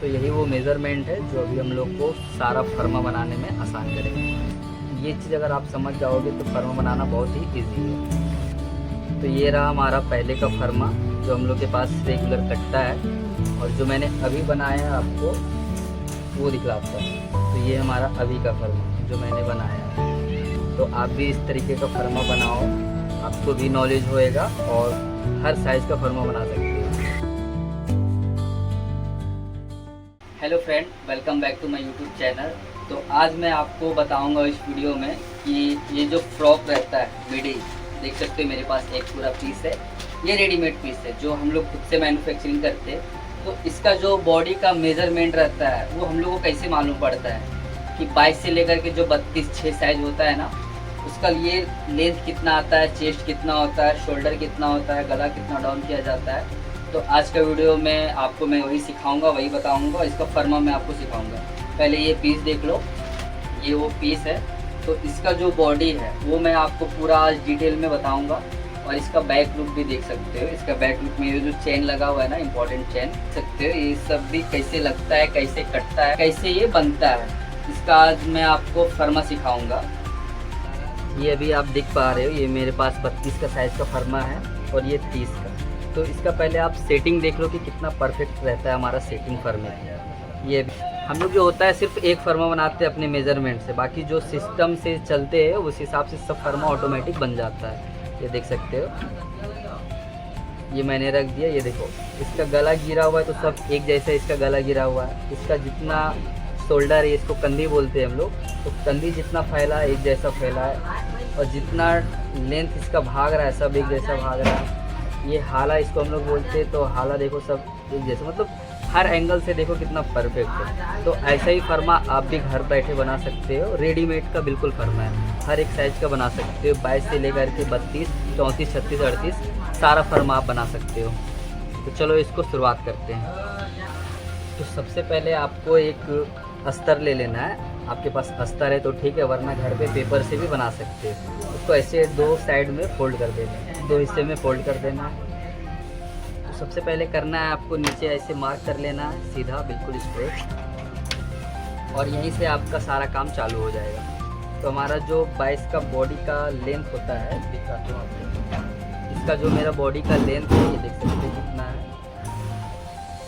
तो यही वो मेज़रमेंट है जो अभी हम लोग को सारा फर्मा बनाने में आसान करेगा। ये चीज़ अगर आप समझ जाओगे तो फर्मा बनाना बहुत ही ईजी है। तो ये रहा हमारा पहले का फर्मा जो हम लोग के पास रेगुलर कटता है, और जो मैंने अभी बनाया है आपको वो दिखलाता है। तो ये हमारा अभी का फर्मा जो मैंने बनाया है। तो आप भी इस तरीके का फर्मा बनाओ, आपको भी नॉलेज होएगा और हर साइज़ का फर्मा बना सकते हो। Hello friend, welcome back to my YouTube channel. तो आज मैं आपको बताऊंगा इस वीडियो में कि ये जो फ्रॉक रहता है मिडी, देख सकते हो मेरे पास एक पूरा पीस है। ये रेडीमेड पीस है जो हम लोग खुद से मैन्युफैक्चरिंग करते हैं। तो इसका जो बॉडी का मेज़रमेंट रहता है वो हम लोग को कैसे मालूम पड़ता है कि 22 से लेकर के जो 32-6 साइज़ होता है ना, उसका ये लेंथ कितना आता है, चेस्ट कितना होता है, शोल्डर कितना होता है, गला कितना डाउन किया जाता है। तो आज का वीडियो में आपको मैं वही सिखाऊंगा, वही बताऊंगा। इसका फर्मा मैं आपको सिखाऊंगा। पहले ये पीस देख लो, ये वो पीस है। तो इसका जो बॉडी है वो मैं आपको पूरा आज डिटेल में बताऊंगा, और इसका बैक लुक भी देख सकते हो। इसका बैक लुक में ये जो चेन लगा हुआ है ना, इंपॉर्टेंट चेन, देख सकते हो। ये सब भी कैसे लगता है, कैसे कटता है, कैसे ये बनता है, इसका आज मैं आपको फर्मा सिखाऊंगा। ये अभी आप देख पा रहे हो, ये मेरे पास 32 का साइज़ का फर्मा है और ये 30 का। तो इसका पहले आप सेटिंग देख लो कि कितना परफेक्ट रहता है हमारा सेटिंग फर्मे का। ये हम लोग जो होता है सिर्फ एक फर्मा बनाते हैं अपने मेज़रमेंट से, बाकी जो सिस्टम से चलते हैं उस हिसाब से सब फर्मा ऑटोमेटिक बन जाता है। ये देख सकते हो, ये मैंने रख दिया। ये देखो, इसका गला गिरा हुआ है तो सब एक जैसा इसका गला गिरा हुआ है। इसका जितना शोल्डर है, इसको कंधी बोलते हैं हम लोग, तो कंधी जितना फैला है एक जैसा फैला है, और जितना लेंथ इसका भाग रहा है सब एक जैसा भाग रहा है। ये हाला इसको हम लोग बोलते हैं, तो हाला देखो सब एक जैसा, मतलब हर एंगल से देखो कितना परफेक्ट है। तो ऐसा ही फर्मा आप भी घर बैठे बना सकते हो। रेडीमेड का बिल्कुल फर्मा है, हर एक साइज़ का बना सकते हो। 22 से लेकर के 32, 34, 36, 38 सारा फर्मा आप बना सकते हो। तो चलो इसको शुरुआत करते हैं। तो सबसे पहले आपको एक अस्तर ले लेना है। आपके पास अस्तर है तो ठीक है, वरना घर पे पेपर से भी बना सकते हो। उसको ऐसे दो साइड में फोल्ड कर देना है, दो हिस्से में फोल्ड कर देना है। तो सबसे पहले करना है आपको नीचे ऐसे मार्क कर लेना है, सीधा बिल्कुल स्ट्रेट, और यहीं से आपका सारा काम चालू हो जाएगा। तो हमारा जो 22 का बॉडी का लेंथ होता है, दिखाता हूँ आपको। इसका जो मेरा बॉडी का लेंथ है, ये देख सकते हैं कितना है,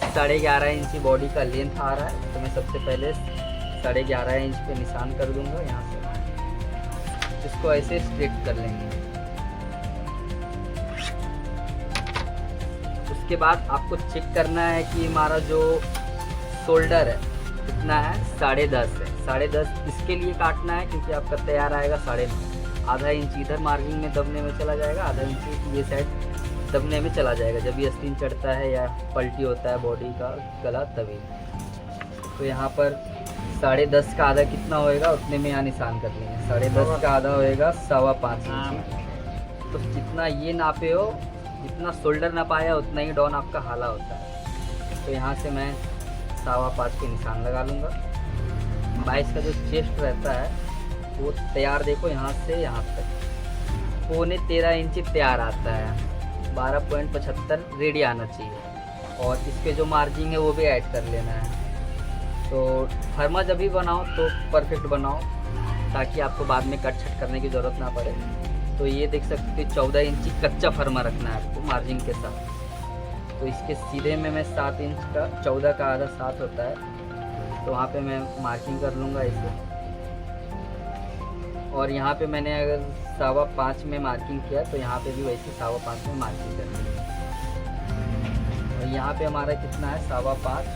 11.5 इंच बॉडी का लेंथ आ रहा है। तो मैं सबसे पहले 11.5 इंच पे निशान कर दूंगा यहाँ से। इसको ऐसे स्ट्रेट कर लेंगे। उसके बाद आपको चेक करना है कि हमारा जो शोल्डर है कितना है, 10.5 है। 10.5 इसके लिए काटना है क्योंकि आपका तैयार आएगा 9.5। आधा इंच इधर मार्किंग में दबने में चला जाएगा, आधा इंच ये साइड दबने में चला जाएगा जब ये आस्तीन चढ़ता है या पलटी होता है बॉडी का गला तभी। तो यहाँ पर 10.5 का आधा कितना होएगा उतने में यहाँ निशान कर लेंगे। 10.5 का आधा होएगा 5.25 इंच। तो जितना ये नापे हो, जितना शोल्डर नापाया उतना ही डाउन आपका हाला होता है। तो यहाँ से मैं 5.25 पे निशान लगा लूँगा। 22 का जो चेस्ट रहता है वो तैयार देखो यहाँ से यहाँ तक 13.25 इंच तैयार आता है। 12.75 रेडी आना चाहिए, और इसके जो मार्जिन है वो भी ऐड कर लेना है। तो फर्मा जब भी बनाओ तो परफेक्ट बनाओ, ताकि आपको बाद में कट छट करने की ज़रूरत ना पड़े। तो ये देख सकते 14 इंची कच्चा फर्मा रखना है आपको मार्जिन के साथ। तो इसके सीधे में मैं 7 इंच का, 14 का आधा 7 होता है, तो वहाँ पे मैं मार्किंग कर लूँगा इसे। और यहाँ पे मैंने अगर 5.25 में मार्किंग किया तो यहाँ पे भी वैसे 5.25 में मार्किंग कर ली। और यहाँ पे हमारा कितना है 5.25,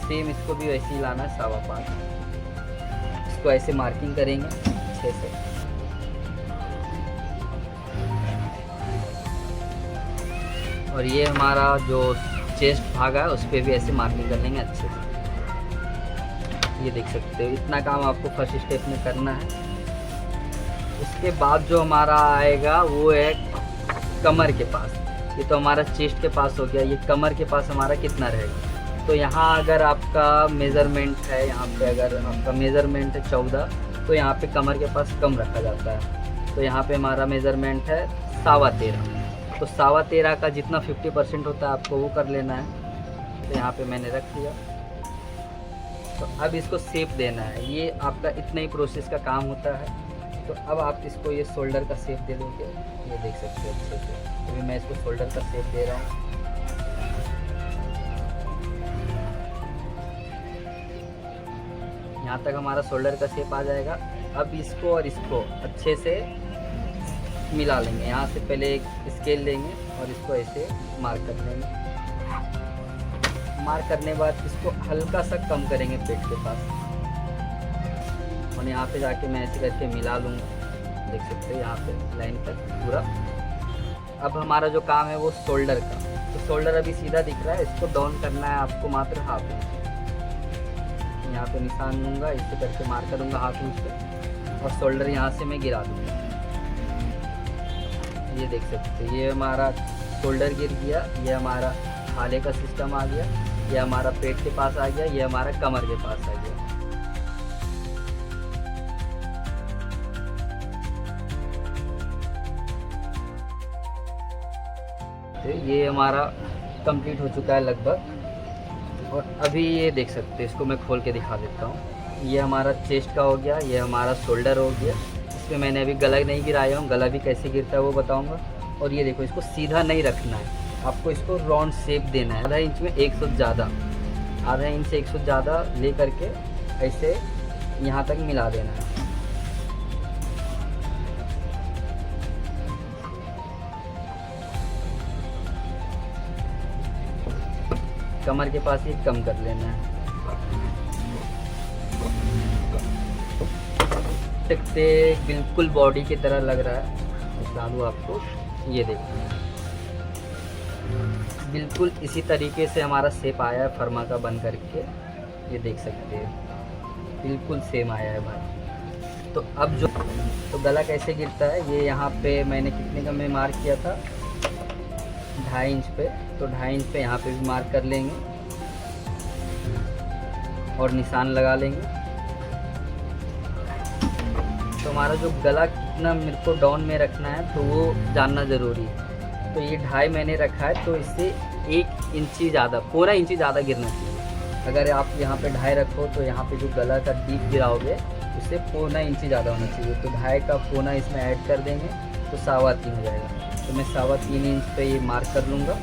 सेम इसको भी वैसे ही लाना है 5.25। इसको ऐसे मार्किंग करेंगे अच्छे से। और ये हमारा जो चेस्ट भाग है उस पर भी ऐसे मार्किंग कर लेंगे अच्छे से। ये देख सकते हो, इतना काम आपको फर्स्ट स्टेप में करना है। उसके बाद जो हमारा आएगा वो है कमर के पास। ये तो हमारा चेस्ट के पास हो गया, ये कमर के पास हमारा कितना रहेगा। तो यहाँ अगर आपका मेज़रमेंट है, यहाँ पे अगर आपका मेज़रमेंट है 14, तो यहाँ पे कमर के पास कम रखा जाता है। तो यहाँ पे हमारा मेज़रमेंट है 13.25। तो 13.25 का जितना 50% होता है आपको वो कर लेना है। तो यहाँ पे मैंने रख दिया। तो अब इसको शेप देना है, ये आपका इतना ही प्रोसेस का काम होता है। तो अब आप इसको ये शोल्डर का शेप दे दोगे, ये देख सकते हो अच्छे से। अभी मैं इसको शोल्डर का शेप दे रहा हूँ। यहाँ तक हमारा शोल्डर का शेप आ जाएगा। अब इसको और इसको अच्छे से मिला लेंगे। यहाँ से पहले एक स्केल लेंगे और इसको ऐसे मार्क कर लेंगे। मार्क करने के बाद इसको हल्का सा कम करेंगे पेट के पास, और यहाँ पे जाके मैं ऐसे करके मिला लूँगा। देख सकते हैं यहाँ पे लाइन तक पूरा। अब हमारा जो काम है वो शोल्डर का, तो शोल्डर अभी सीधा दिख रहा है, इसको डाउन करना है आपको मात्र हाफ इंच। यहाँ पे निशान लूँगा, इससे करके मार्क करूँगा हाफ इंच पे, और शोल्डर यहाँ से मैं गिरा दूँगा। ये देख सकते हैं ये हमारा शोल्डर गिर गया, ये हमारा हाले का सिस्टम आ गया, ये हमारा पेट के पास आ गया, ये हमारा कमर के पास आ गया। तो ये हमारा कंप्लीट हो चुका है लगभग। और अभी ये देख सकते हैं, इसको मैं खोल के दिखा देता हूँ। ये हमारा चेस्ट का हो गया, ये हमारा शोल्डर हो गया। इसमें मैंने अभी गला नहीं गिराया हूँ, गला भी कैसे गिरता है वो बताऊँगा। और ये देखो, इसको सीधा नहीं रखना है, आपको इसको राउंड शेप देना है। आधा इंच में 100 ज़्यादा, आधा इंच से 100 ज़्यादा ले करके ऐसे यहाँ तक मिला देना है। कमर के पास ही कम कर लेना है। सकते बिल्कुल बॉडी की तरह लग रहा है, दिखा दूँ आपको। ये देखिए बिल्कुल इसी तरीके से हमारा शेप आया है फर्मा का बन करके। ये देख सकते हैं बिल्कुल सेम आया है भाई। तो अब जो तो गला कैसे गिरता है, ये यहाँ पे मैंने कितने का मैं मार्क किया था, 2.5 इंच पे। तो 2.5 इंच पे यहाँ पे भी मार्क कर लेंगे और निशान लगा लेंगे। तो हमारा जो गला कितना मेरे को डाउन में रखना है तो वो जानना ज़रूरी है। तो ये 2.5 मैंने रखा है, तो इससे 1 इंची ज़्यादा, पौना इंची ज़्यादा गिरना चाहिए। अगर आप यहाँ पे 2.5 रखो तो यहाँ पे जो गला का डीप गिराओगे उससे पौना इंची ज़्यादा होना चाहिए। तो 2.5 का पौना इसमें ऐड कर देंगे तो 3.25 हो जाएगा। तो मैं 3.25 इंच पे ये मार्क कर लूँगा।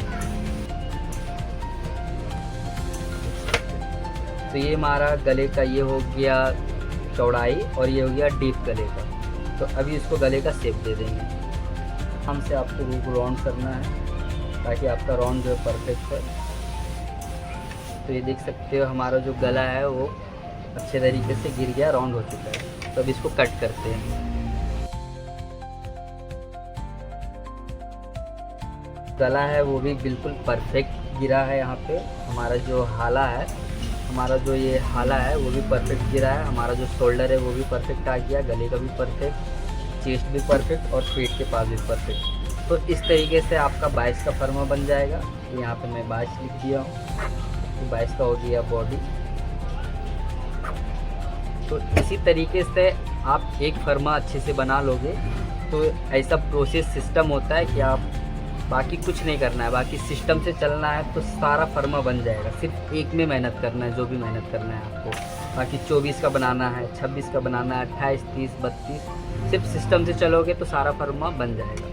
तो ये हमारा गले का ये हो गया चौड़ाई, और ये हो गया डीप गले का। तो अभी इसको गले का शेप दे देंगे। हमसे आपको रूप राउंड करना है ताकि आपका राउंड जो है परफेक्ट है। तो ये देख सकते हो हमारा जो गला है वो अच्छे तरीके से गिर गया, राउंड हो चुका है। तो अब इसको कट करते हैं। गला है वो भी बिल्कुल परफेक्ट गिरा है। यहाँ पे हमारा जो हाला है, हमारा जो ये हाला है वो भी परफेक्ट गिरा है। हमारा जो शोल्डर है वो भी परफेक्ट आ गया, गले का भी परफेक्ट, चेस्ट भी परफेक्ट और पेट के पास भी परफेक्ट। तो इस तरीके से आपका 22 का फर्मा बन जाएगा। यहाँ पे मैं 22 लिख दिया हूँ, तो 22 का हो गया बॉडी। तो इसी तरीके से आप एक फर्मा अच्छे से बना लोगे। तो ऐसा प्रोसेस सिस्टम होता है कि आप बाकी कुछ नहीं करना है, बाकी सिस्टम से चलना है तो सारा फर्मा बन जाएगा। सिर्फ एक में मेहनत करना है, जो भी मेहनत करना है आपको। बाकी 24 का बनाना है, 26 का बनाना है, 28, 30, 32, सिर्फ सिस्टम से चलोगे तो सारा फर्मा बन जाएगा।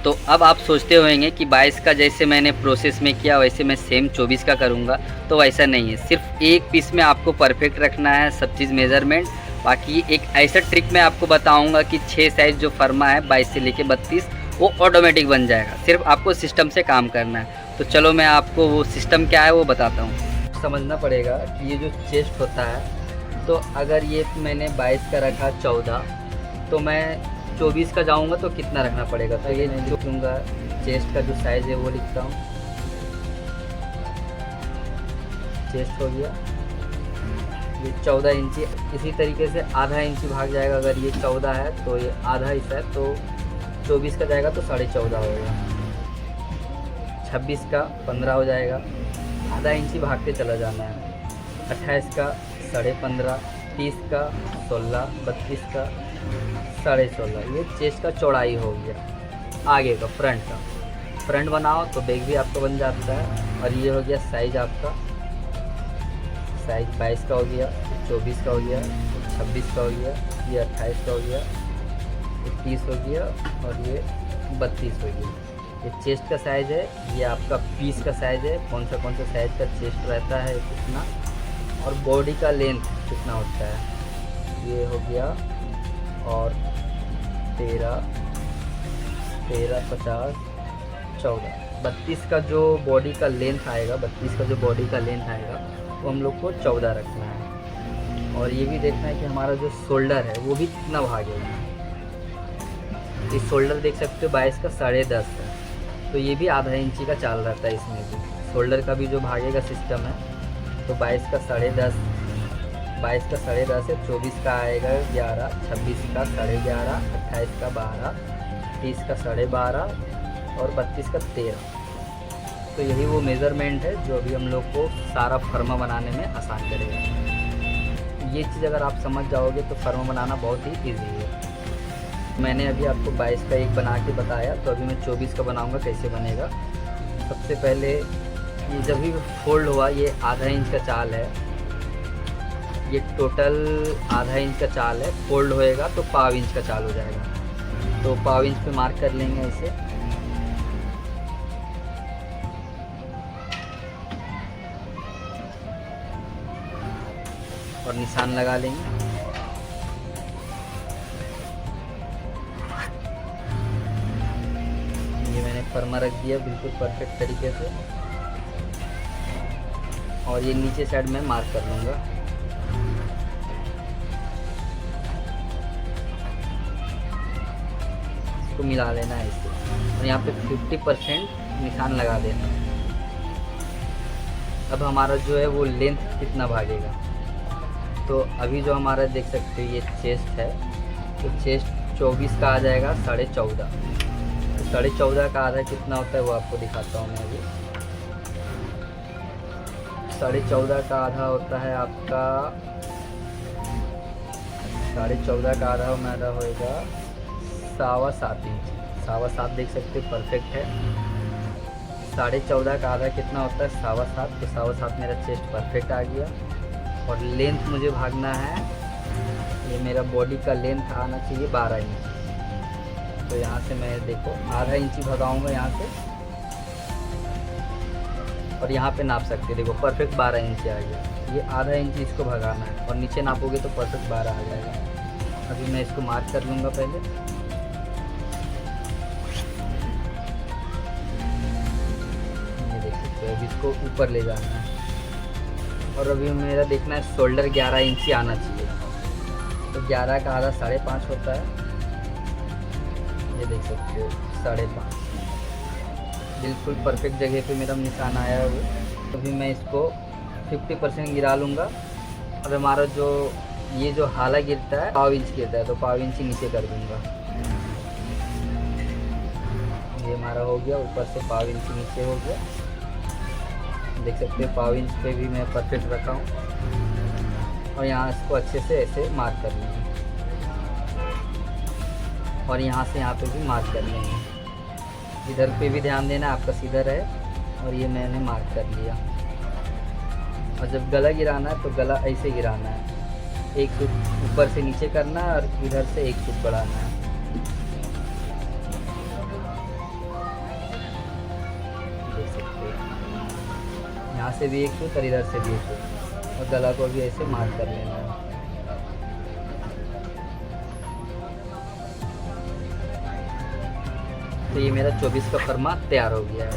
तो अब आप सोचते होंगे कि 22 का जैसे मैंने प्रोसेस में किया वैसे मैं सेम 24 का करूँगा, तो वैसा नहीं है। सिर्फ एक पीस में आपको परफेक्ट रखना है सब चीज़ मेज़रमेंट। बाकी एक ऐसा ट्रिक मैं आपको बताऊँगा कि 6 साइज़ जो फर्मा है 22 से लेके 32 वो ऑटोमेटिक बन जाएगा। सिर्फ आपको सिस्टम से काम करना है। तो चलो मैं आपको वो सिस्टम क्या है वो बताता हूँ। समझना पड़ेगा कि ये जो चेस्ट होता है, तो अगर ये मैंने 22 का रखा 14, तो मैं 24 का जाऊँगा तो कितना रखना पड़ेगा। तो ये लिखूँगा, चेस्ट का जो साइज़ है वो लिखता हूँ। चेस्ट हो गया ये 14 इंची। इसी तरीके से आधा इंची भाग जाएगा। अगर ये 14 है तो ये आधा हिस्सा है, तो 24 का जाएगा तो 14.5 होगा। 26 का 15 हो जाएगा, आधा इंची भाग के चला जाना है। 28 का 15.5, 30 का 16, 32 का 16.5। ये चेस्ट का चौड़ाई हो गया। आगे का फ्रंट का, फ्रंट बनाओ तो बैक भी आपका बन जाता है। और ये हो गया साइज आपका साइज 22 का हो गया, 24 का हो गया, 26 का हो गया, ये 28 का हो गया, ये 30 हो गया और ये 32 हो गया। ये चेस्ट का साइज़ है, ये आपका पीस का साइज़ है, कौन सा साइज़ का चेस्ट रहता है कितना, और बॉडी का लेंथ कितना होता है। ये हो गया और 13, 50, 14, 32 का जो बॉडी का लेंथ आएगा, 32 का जो बॉडी का लेंथ आएगा वो हम लोग को 14 रखना है। और ये भी देखना है कि हमारा जो शोल्डर है वो भी कितना भागेगा। इस शोल्डर देख सकते हो 22 का 10.5 है, तो ये भी आधा इंची का चाल रहता है इसमें भी। शोल्डर का भी जो भागेगा सिस्टम है, तो 22 का 10.5, 22 का 10.5 है, 24 का आएगा 11, 26 का 11.5, 28 का 12, 30 का 12.5 और 32 का 13। तो यही वो मेज़रमेंट है जो अभी हम लोग को सारा फर्मा बनाने में आसान करेगा। ये चीज़ अगर आप समझ जाओगे तो फर्मा बनाना बहुत ही ईजी है। मैंने अभी आपको 22 का एक बना के बताया, तो अभी मैं 24 का बनाऊंगा कैसे बनेगा। सबसे पहले ये जब भी फोल्ड हुआ, ये आधा इंच का चाल है, ये टोटल आधा इंच का चाल है। फोल्ड होएगा तो पाव इंच का चाल हो जाएगा, तो पाव इंच पे मार्क कर लेंगे इसे। और निशान लगा लेंगे। फर्मा रख दिया बिल्कुल परफेक्ट तरीके से, और ये नीचे साइड में मार्क कर लूँगा। इसको मिला लेना है इससे, और यहाँ पे 50% निशान लगा देना। अब हमारा जो है वो लेंथ कितना भागेगा, तो अभी जो हमारा देख सकते हो ये चेस्ट है, तो चेस्ट 24 का आ जाएगा 14.5। 14.5 का आधा कितना होता है वो आपको दिखाता हूँ मैं अभी। 14.5 का आधा होता है आपका, 14.5 का आधा हमारा होएगा 7.25 इंच। 7.25 देख सकते हो परफेक्ट है। 14.5 का आधा कितना होता है 7.25, तो 7.25 मेरा चेस्ट परफेक्ट आ गया। और लेंथ मुझे भागना है, ये मेरा बॉडी का लेंथ आना चाहिए 12 इंच। तो यहाँ से मैं देखो आधा इंची भगाऊंगा यहाँ से, और यहाँ पे नाप सकते, देखो परफेक्ट 12 इंच आ गया। ये आधा इंची इसको भगाना है, और नीचे नापोगे तो परफेक्ट 12 आ जाएगा। अभी मैं इसको मार्क कर लूँगा पहले। ये देख सकते हो, अभी इसको ऊपर ले जाना है। और अभी मेरा देखना है शोल्डर 11 इंची आना चाहिए, तो 11 का आधा 5.5 होता है। ये देख सकते हो 5.5 बिल्कुल परफेक्ट जगह पे मेरा निशान आया है वो। अभी मैं इसको 50% गिरा लूँगा, और हमारा जो ये जो हाला गिरता है पाव इंच गिरता है, तो पाव इंच नीचे कर दूँगा। ये हमारा हो गया, ऊपर से पाव इंच नीचे हो गया। देख सकते हो पाव इंच पे भी मैं परफेक्ट रखा हूँ, और यहाँ इसको अच्छे से ऐसे मार्क कर लूँगा, और यहाँ से यहाँ पे भी मार्क कर लेंगे। इधर पे भी ध्यान देना आपका सीधा रहे, और ये मैंने मार्क कर लिया। और जब गला गिराना है तो गला ऐसे गिराना है, एक सूट ऊपर से नीचे करना है, और इधर से एक सूट बढ़ाना है। देख सकते हो यहाँ से भी एक सूट और इधर से भी एक सूट, और गला को भी ऐसे मार्क कर लेना है। तो ये मेरा 24 का फर्मा तैयार हो गया है।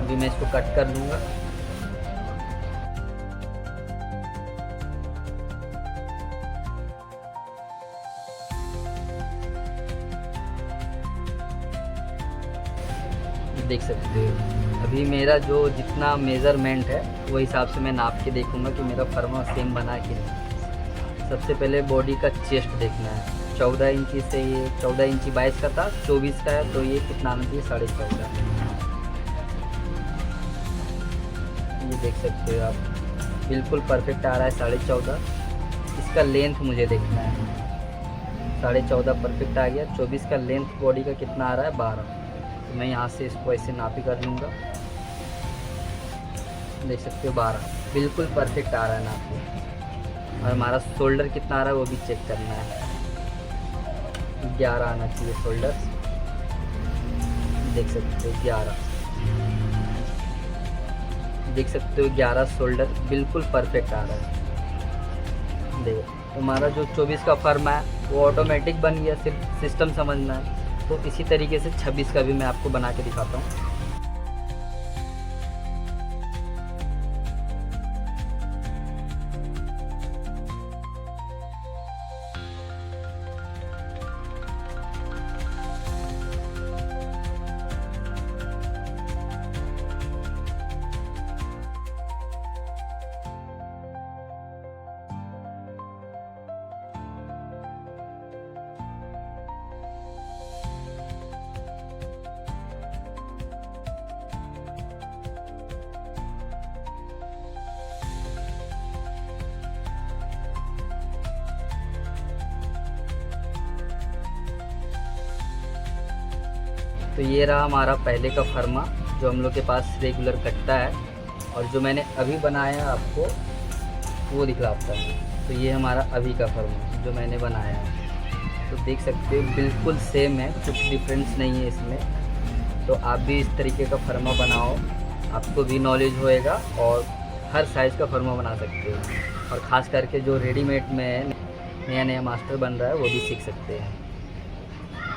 अभी मैं इसको कट कर लूँगा। देख सकते हो अभी मेरा जो जितना मेज़रमेंट है वो हिसाब से मैं नाप के देखूँगा कि मेरा फर्मा सेम बना कि नहीं। सबसे पहले बॉडी का चेस्ट देखना है। 14 इंची से ये 14 इंची 22 का था, 24 का है, तो ये कितना आना चाहिए 14.5। ये देख सकते हो आप बिल्कुल परफेक्ट आ रहा है 14.5। इसका लेंथ मुझे देखना है, 14.5 परफेक्ट आ गया। 24 का लेंथ बॉडी का कितना आ रहा है 12, तो मैं यहाँ से इसको ऐसे नापी कर लूँगा। देख सकते हो 12 बिल्कुल परफेक्ट आ रहा है ना आपको। और हमारा शोल्डर कितना आ रहा है वो भी चेक करना है। 11 आना चाहिए शोल्डर, देख सकते हो 11, देख सकते हो 11 शोल्डर बिल्कुल परफेक्ट आ रहा है। देखो हमारा जो 24 का फर्मा है वो ऑटोमेटिक बन गया, सिर्फ सिस्टम समझना है। तो इसी तरीके से 26 का भी मैं आपको बना के दिखाता हूँ। तो ये रहा हमारा पहले का फर्मा जो हम लोग के पास रेगुलर कटता है, और जो मैंने अभी बनाया आपको वो दिखलाता है। तो ये हमारा अभी का फर्मा जो मैंने बनाया है, तो देख सकते हो बिल्कुल सेम है, कुछ डिफरेंस नहीं है इसमें। तो आप भी इस तरीके का फर्मा बनाओ, आपको भी नॉलेज होएगा और हर साइज़ का फर्मा बना सकते हो। और ख़ास करके जो रेडीमेड में नया नया मास्टर बन रहा है वो भी सीख सकते हैं।